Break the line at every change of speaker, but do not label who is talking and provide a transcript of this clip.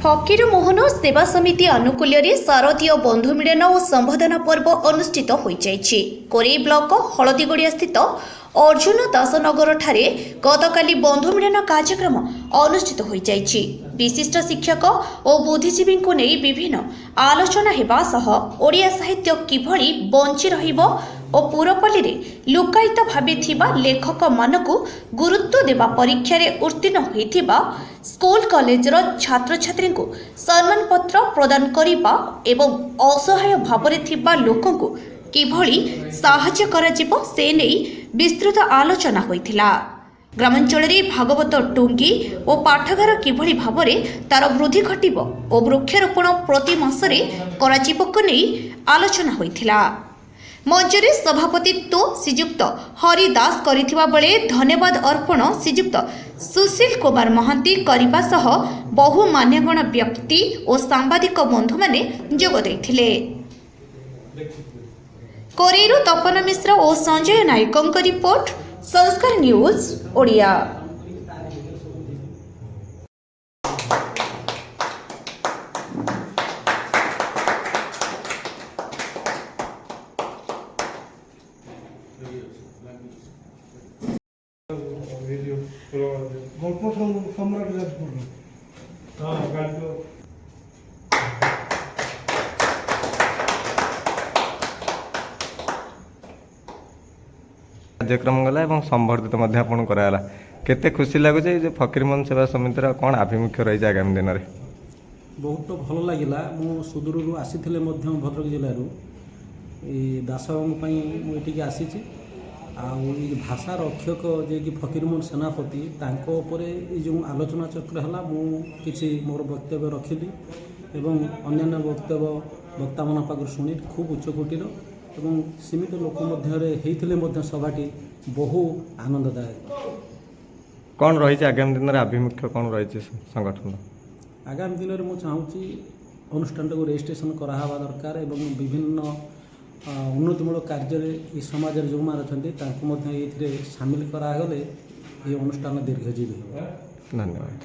ଫକୀରମୋହନ ସେବା ସମିତି ଆନୁକୂଲ୍ୟରେ ଶାରଦୀୟ ବନ୍ଧୁ ମିଳନ ଓ ସମ୍ବର୍ଦ୍ଧନା ପର୍ବ ଅନୁଷ୍ଠିତ ହୋଇଯାଇଛି। କୋରେଇ ବ୍ଲକ ହଳଦୀଗଡ଼ିଆ ସ୍ଥିତ ଅର୍ଜୁନ ଦାସନଗରଠାରେ ଗତକାଲି ବନ୍ଧୁ ମିଳନ କାର୍ଯ୍ୟକ୍ରମ ଅନୁଷ୍ଠିତ ହୋଇଯାଇଛି। ବିଶିଷ୍ଟ ଶିକ୍ଷକ ଓ ବୁଦ୍ଧିଜୀବୀଙ୍କୁ ନେଇ ବିଭିନ୍ନ ଆଲୋଚନା ହେବା ସହ ଓଡ଼ିଆ ସାହିତ୍ୟ କିଭଳି ବଞ୍ଚି ରହିବ ଓ ପୁରପଲ୍ଲୀରେ ଲୁକାୟିତ ଭାବେ ଥିବା ଲେଖକମାନଙ୍କୁ ଗୁରୁତ୍ୱ ଦେବା, ପରୀକ୍ଷାରେ ଉତ୍ତୀର୍ଣ୍ଣ ହୋଇଥିବା ସ୍କୁଲ କଲେଜର ଛାତ୍ରଛାତ୍ରୀଙ୍କୁ ସମ୍ମାନ ପତ୍ର ପ୍ରଦାନ କରିବା ଏବଂ ଅସହାୟ ଭାବରେ ଥିବା ଲୋକଙ୍କୁ କିଭଳି ସାହାଯ୍ୟ କରାଯିବ ସେ ନେଇ ବିସ୍ତୃତ ଆଲୋଚନା ହୋଇଥିଲା। ଗ୍ରାମାଞ୍ଚଳରେ ଭାଗବତ ଟୁଙ୍ଗି ଓ ପାଠାଗାର କିଭଳି ଭାବରେ ତାର ବୃଦ୍ଧି ଘଟିବ ଓ ବୃକ୍ଷରୋପଣ ପ୍ରତି ମାସରେ କରାଯିବାକୁ ନେଇ ଆଲୋଚନା ହୋଇଥିଲା। ମଞ୍ଚରେ ସଭାପତିତ୍ୱ ଶ୍ରୀଯୁକ୍ତ ହରି ଦାସ କରିଥିବା ବେଳେ ଧନ୍ୟବାଦ ଅର୍ପଣ ଶ୍ରୀଯୁକ୍ତ ସୁଶୀଲ କୁମାର ମହାନ୍ତି କରିବା ସହ ବହୁ ମାନ୍ୟଗଣ୍ୟ ବ୍ୟକ୍ତି ଓ ସାମ୍ବାଦିକ ବନ୍ଧୁମାନେ ଯୋଗ ଦେଇଥିଲେ। କୋରେଇରୁ ତପନ ମିଶ୍ର ଓ ସଞ୍ଜୟ ନାୟକଙ୍କ ରିପୋର୍ଟ, ସଂସ୍କାର ନ୍ୟୁଜ ଓଡ଼ିଆ।
গল্প সম্রাট রাজপুর
କାର୍ଯ୍ୟକ୍ରମ ଗଲା ଏବଂ ସମ୍ବର୍ଦ୍ଧିତ ମଧ୍ୟ ଆପଣଙ୍କୁ କରାଗଲା। କେତେ ଖୁସି ଲାଗୁଛି ଯେ ଫକୀରମୋହନ ସେବା ସମିତିର କ'ଣ ଆଭିମୁଖ୍ୟ ରହିଛି ଆଗାମୀ ଦିନରେ?
ବହୁତ ଭଲ ଲାଗିଲା। ମୁଁ ସୁଦୂରରୁ ଆସିଥିଲେ ମଧ୍ୟ ଭଦ୍ରକ ଜିଲ୍ଲାରୁ ଏଇ ଦାସବାବୁଙ୍କ ପାଇଁ ମୁଁ ଏଠିକି ଆସିଛି। ଆଉ ଏଇ ଭାଷା ରକ୍ଷକ ଯିଏକି ଫକୀରମୋହନ ସେନାପତି, ତାଙ୍କ ଉପରେ ଏଇ ଯେଉଁ ଆଲୋଚନା ଚକ୍ର ହେଲା, ମୁଁ କିଛି ମୋର ବକ୍ତବ୍ୟ ରଖିଲି ଏବଂ ଅନ୍ୟାନ୍ୟ ବକ୍ତାମାନଙ୍କ ପାଖରୁ ଶୁଣି ଖୁବ୍ ଉଚ୍ଚକୋଟୀର ଏବଂ ସୀମିତ ଲୋକ ମଧ୍ୟରେ ହେଇଥିଲେ ମଧ୍ୟ ସଭାଟି ବହୁ ଆନନ୍ଦଦାୟକ।
କ'ଣ ରହିଛି ଆଗାମୀ ଦିନରେ ଆଭିମୁଖ୍ୟ କ'ଣ ରହିଛି ସଂଗଠନ?
ଆଗାମୀ ଦିନରେ ମୁଁ ଚାହୁଁଛି ଅନୁଷ୍ଠାନଟାକୁ ରେଜିଷ୍ଟ୍ରେସନ୍ କରାହେବା ଦରକାର ଏବଂ ବିଭିନ୍ନ ଉନ୍ନତିମୂଳକ କାର୍ଯ୍ୟରେ ଏ ସମାଜରେ ଯେଉଁମାନେ ଅଛନ୍ତି ତାଙ୍କୁ ମଧ୍ୟ ଏଇଥିରେ ସାମିଲ କରାଗଲେ ଏହି ଅନୁଷ୍ଠାନ ଦୀର୍ଘଜୀବୀ ହେବ।
ଧନ୍ୟବାଦ।